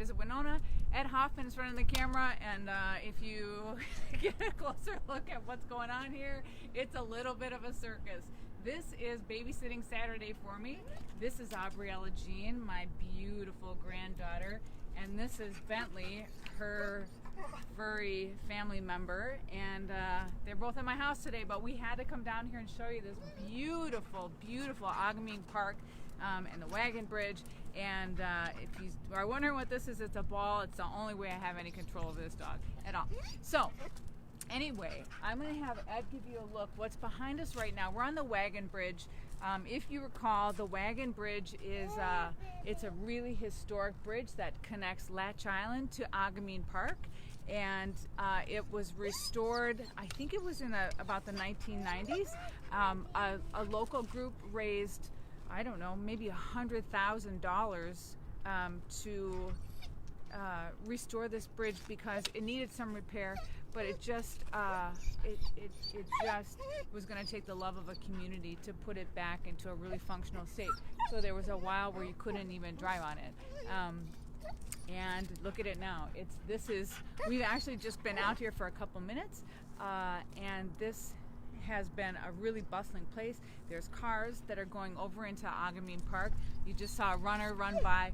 visit Winona. Ed Hoffman's running the camera, and if you get a closer look at what's going on here, it's a little bit of a circus. This is babysitting Saturday for me. This is Aubriella Jean, my beautiful granddaughter, and this is Bentley, her furry family member, and they're both at my house today, but we had to come down here and show you this beautiful, beautiful Aghaming Park and the Wagon Bridge. And if you are wondering what this is, it's a ball. It's the only way I have any control of this dog at all. So anyway, I'm going to have Ed give you a look. What's behind us right now, we're on the Wagon Bridge. If you recall, the Wagon Bridge is it's a really historic bridge that connects Latch Island to Aghaming Park, and it was restored, I think it was in about the 1990s. A local group raised, I don't know, maybe $100,000 to restore this bridge because it needed some repair, but it just was going to take the love of a community to put it back into a really functional state. So there was a while where you couldn't even drive on it. And look at it now. We've actually just been out here for a couple minutes, and this has been a really bustling place. There's cars that are going over into Aghaming Park. You just saw a runner run by.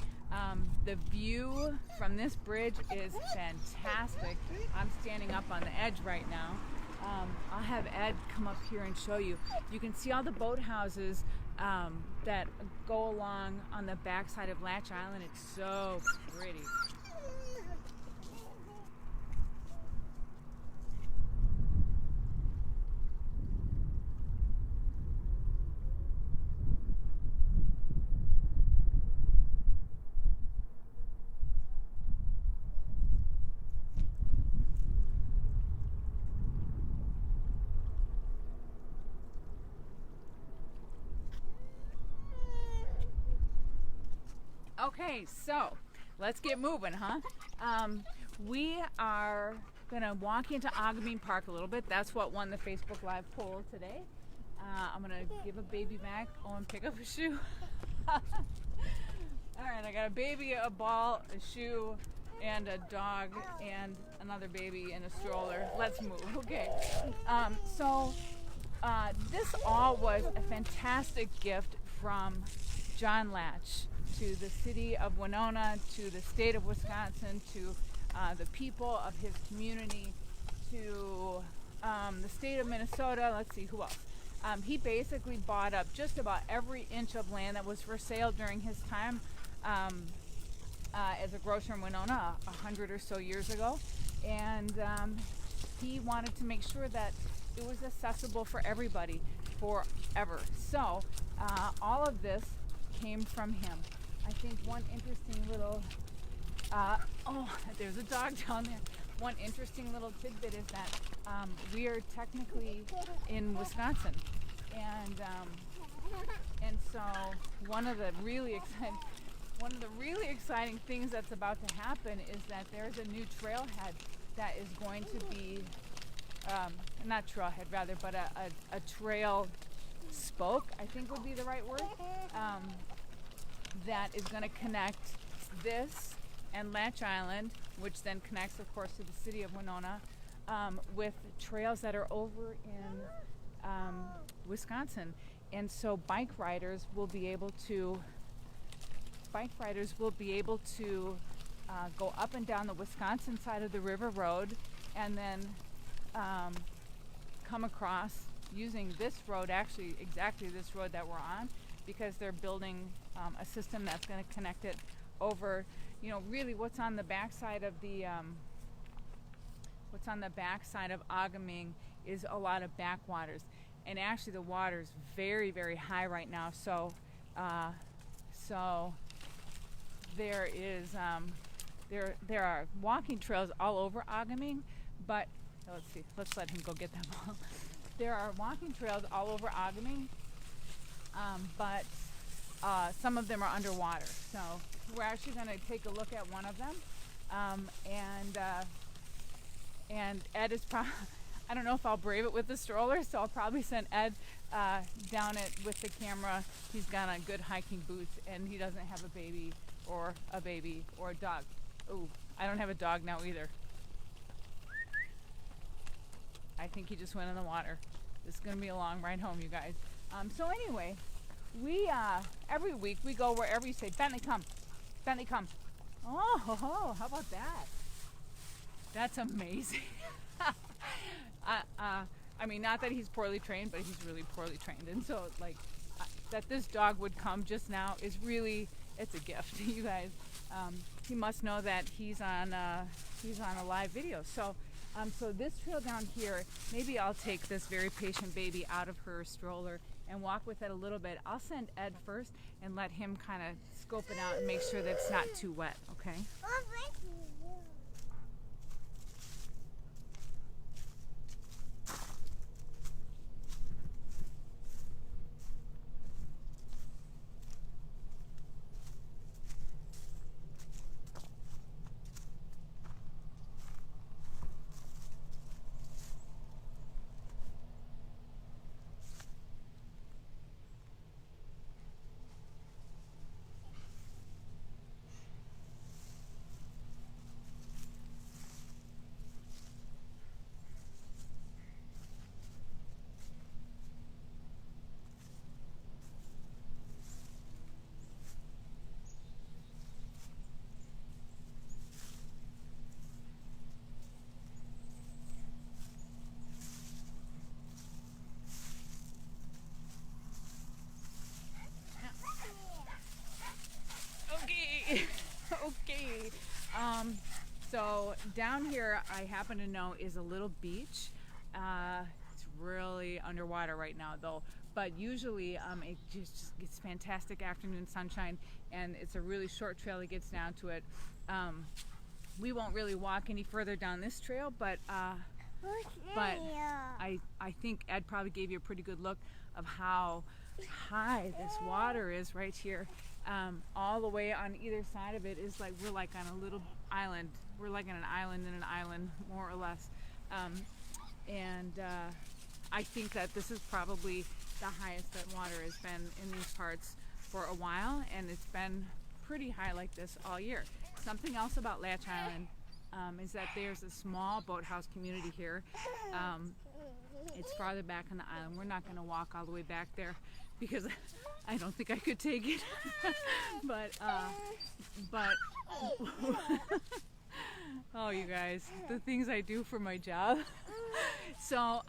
The view from this bridge is fantastic. I'm standing up on the edge right now. I'll have Ed come up here and show you. You can see all the boathouses that go along on the backside of Latch Island. It's so pretty. Okay, so let's get moving, huh? We are gonna walk into Aghaming Park a little bit. That's what won the Facebook Live poll today. I'm gonna give a baby back. Oh, and pick up a shoe. All right, I got a baby, a ball, a shoe, and a dog, and another baby in a stroller. Let's move. Okay. This all was a fantastic gift from John Latch to the city of Winona, to the state of Wisconsin, to the people of his community, to the state of Minnesota. Let's see, who else? He basically bought up just about every inch of land that was for sale during his time as a grocer in Winona 100 or so years ago. And he wanted to make sure that it was accessible for everybody forever. So all of this came from him. I think one interesting little, there's a dog down there. One interesting little tidbit is that we are technically in Wisconsin, and so one of the really exciting things that's about to happen is that there's a new trailhead that is going to be, not trailhead rather, but a trail spoke, I think would be the right word. That is going to connect this and Latch Island, which then connects, of course, to the city of Winona, with trails that are over in Wisconsin. And so bike riders will be able to go up and down the Wisconsin side of the river road, and then come across using this road, actually exactly this road that we're on, because they're building a system that's going to connect it over, really what's on the backside of Aghaming is a lot of backwaters, and actually the water's very, very high right now. So there is there are walking trails all over Aghaming, but let's let him go get them all. There are walking trails all over Aghaming, but some of them are underwater. So we're actually going to take a look at one of them, and Ed is probably, I don't know if I'll brave it with the stroller, so I'll probably send Ed down it with the camera. He's got on good hiking boots, and he doesn't have a baby or a dog. Oh, I don't have a dog now either. I think he just went in the water. This is gonna be a long ride home, you guys. So anyway, we every week we go wherever you say, Bentley, come. Bentley, come. Oh, how about that? That's amazing. I mean, not that he's poorly trained, but he's really poorly trained. And so, like, that this dog would come just now is really, it's a gift, you guys. He must know that he's on a live video. So, so this trail down here, maybe I'll take this very patient baby out of her stroller and walk with it a little bit. I'll send Ed first and let him kind of scope it out and make sure that it's not too wet, okay? Okay. So down here, I happen to know is a little beach. It's really underwater right now, though. But usually, it just gets fantastic afternoon sunshine, and it's a really short trail that gets down to it. We won't really walk any further down this trail, but I think Ed probably gave you a pretty good look of how high this water is right here. All the way on either side of it is like we're like on a little island. We're like on an island in an island, more or less. I think that this is probably the highest that water has been in these parts for a while, and it's been pretty high like this all year. Something else about Latch Island is that there's a small boathouse community here. It's farther back on the island. We're not going to walk all the way back there because I don't think I could take it. but oh, you guys, the things I do for my job. So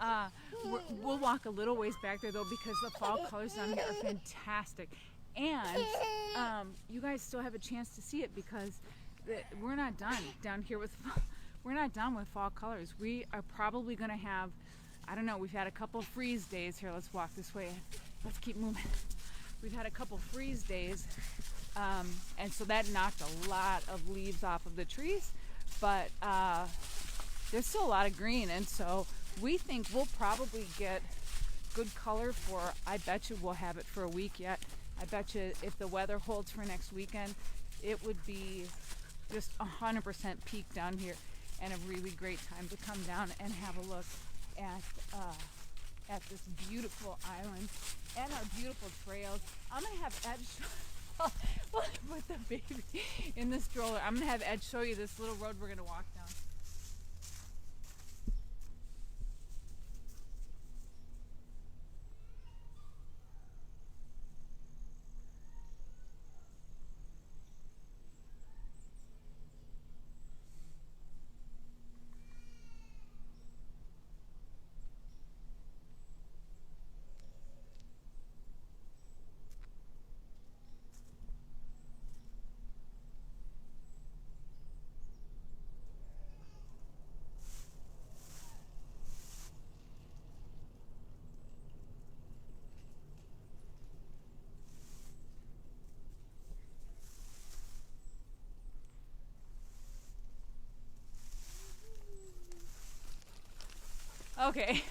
we'll walk a little ways back there though, because the fall colors down here are fantastic, and you guys still have a chance to see it because we're not done down here with. We're not done with fall colors. We are probably going to have, I don't know, we've had a couple freeze days here. Let's walk this way. Let's keep moving. We've had a couple freeze days, and so that knocked a lot of leaves off of the trees, but there's still a lot of green, and so we think we'll probably get good color for, I bet you we'll have it for a week yet. I bet you if the weather holds for next weekend, it would be just 100% peak down here, and a really great time to come down and have a look at this beautiful island and our beautiful trails. I'm gonna have Ed show put the baby in the stroller. I'm gonna have Ed show you this little road we're gonna walk down. Okay,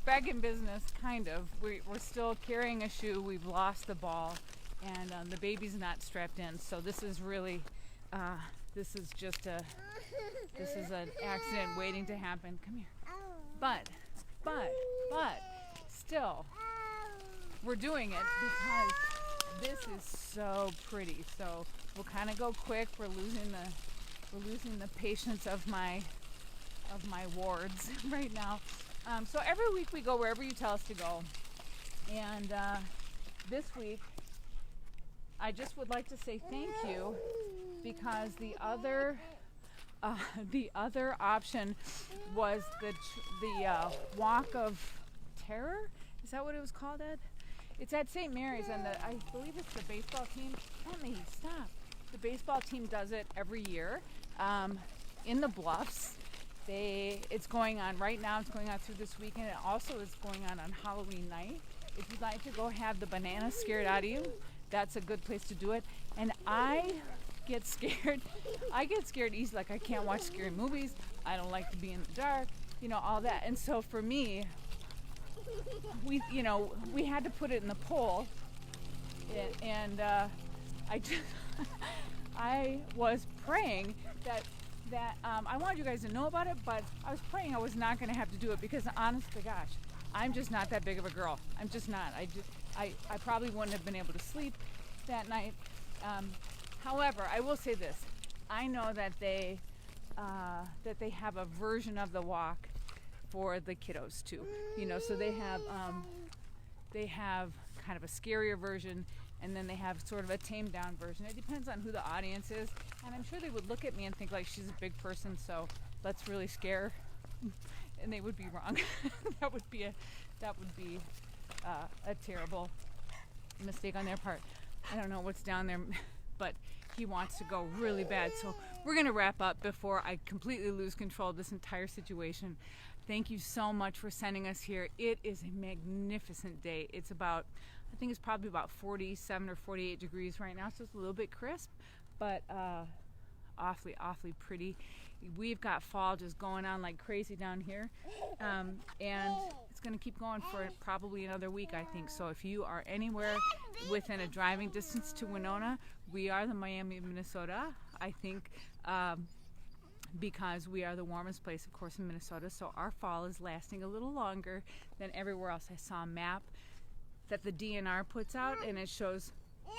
back in business, kind of. We're still carrying a shoe. We've lost the ball, and the baby's not strapped in. So this is really, this is an accident waiting to happen. Come here. But, still, we're doing it because this is so pretty. So we'll kind of go quick. We're we're losing the patience of my wards right now. So every week we go wherever you tell us to go. And this week, I just would like to say thank you, because the other option was the Walk of Terror. Is that what it was called, Ed? It's at St. Mary's, and I believe it's the baseball team. Emily, stop. The baseball team does it every year in the Bluffs. It's going on right now. It's going on through this weekend. It also is going on Halloween night. If you'd like to go have the bananas scared out of you, that's a good place to do it. And I get scared. I get scared easy. Like, I can't watch scary movies. I don't like to be in the dark. All that. And so for me, we had to put it in the poll, and I was praying that I wanted you guys to know about it, but I was praying I was not going to have to do it, because honest to gosh, I'm just not that big of a girl. I'm just not. I probably wouldn't have been able to sleep that night. However, I will say this: I know that they have a version of the walk for the kiddos too. So they have kind of a scarier version, and then they have sort of a tamed down version. It depends on who the audience is, and I'm sure they would look at me and think like, she's a big person, so let's really scare her. And they would be wrong. that would be a terrible mistake on their part. I don't know what's down there, but he wants to go really bad. So we're going to wrap up before I completely lose control of this entire situation. Thank you so much for sending us here. It is a magnificent day. It's I think it's probably about 47 or 48 degrees right now, so it's a little bit crisp, but awfully, awfully pretty. We've got fall just going on like crazy down here, and it's going to keep going for probably another week, I think. So if you are anywhere within a driving distance to Winona, we are the Miami of Minnesota, I think, because we are the warmest place, of course, in Minnesota. So our fall is lasting a little longer than everywhere else. I saw a map that the DNR puts out, and it shows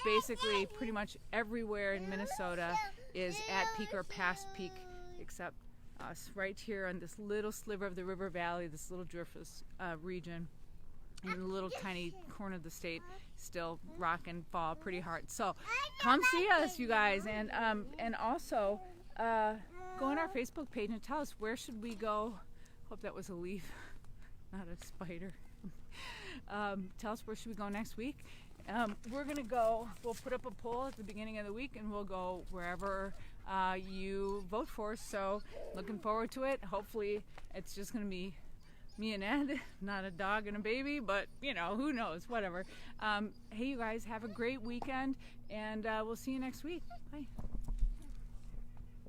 basically pretty much everywhere in Minnesota is at peak or past peak, except us right here on this little sliver of the river valley, this little Dreyfus region, in a little tiny corner of the state, still rocking fall pretty hard. So come see us, you guys, and also go on our Facebook page and tell us, where should we go? Hope that was a leaf, not a spider. Tell us, where should we go next week? We're gonna go, we'll put up a poll at the beginning of the week, and we'll go wherever you vote for. So looking forward to it. Hopefully it's just gonna be me and Ed, not a dog and a baby, but who knows, whatever. Hey, you guys, have a great weekend, and we'll see you next week. Bye.